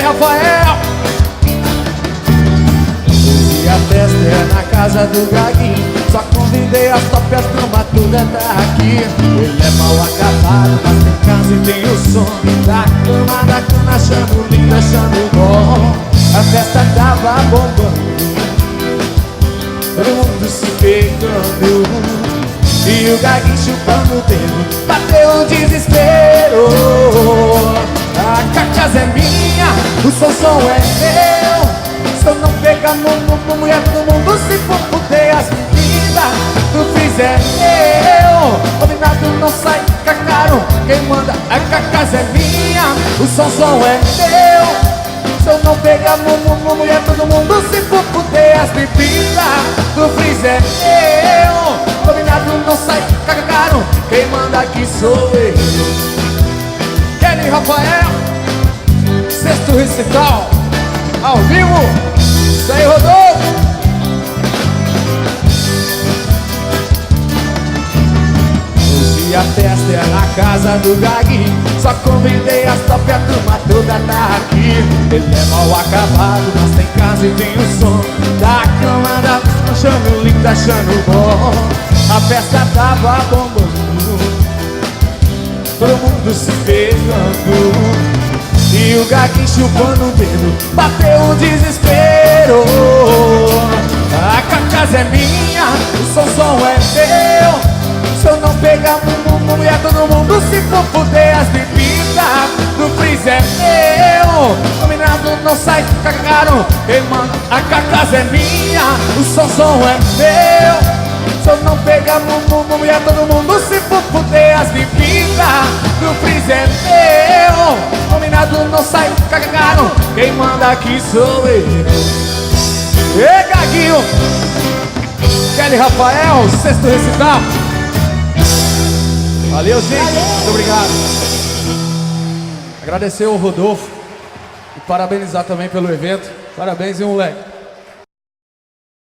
Rafael. Hoje a festa é na casa do Gaguinho. Só convidei as top, as turma toda tá aqui. Ele é mal acabado, mas tem casa e tem o som da cama, achando lindo, achando bom. A festa tava bombando, todo mundo se pegando, e o Gaguinho chupando o dedo, bateu o desespero. A cachaça é minha, o som é meu. Se eu não pegar no mulher, todo mundo se for fuder. As bebidas do freezer é meu. Combinado não sai caro, quem manda a cachaça é minha, o som é meu. Se eu não pegar no mulher, todo mundo se for fuder. As bebidas do freezer é meu. Combinado não sai caro, quem manda aqui sou eu. Kelly Rafael, sexto recital, ao vivo. Isso aí, Rodolfo. Hoje a festa é na casa do Gaguinho. Só convidei as top, a turma toda tá aqui. Ele é mal acabado, mas tem casa e tem o som da cama, da achando lindo, achando bom. A festa tava bombando, todo mundo se pegando, e o Gaguinho chupando o dedo, bateu o desespero. A cachaça é minha, o som é meu. Se eu não pegar mulher, todo mundo se for fuder. As bebidas do freezer é meu. Combinado não sai caro, quem manda a cachaça é minha, o som é meu. Se eu não pegar mulher, todo mundo se for fuder. As bebidas do freezer é meu. Combinado não sai caro, quem manda aqui sou eu. Ei, Gaguinho, Kelly Rafael, sexto recital. Valeu, gente, muito obrigado. Agradecer ao Rodolfo e parabenizar também pelo evento. Parabéns, hein, moleque.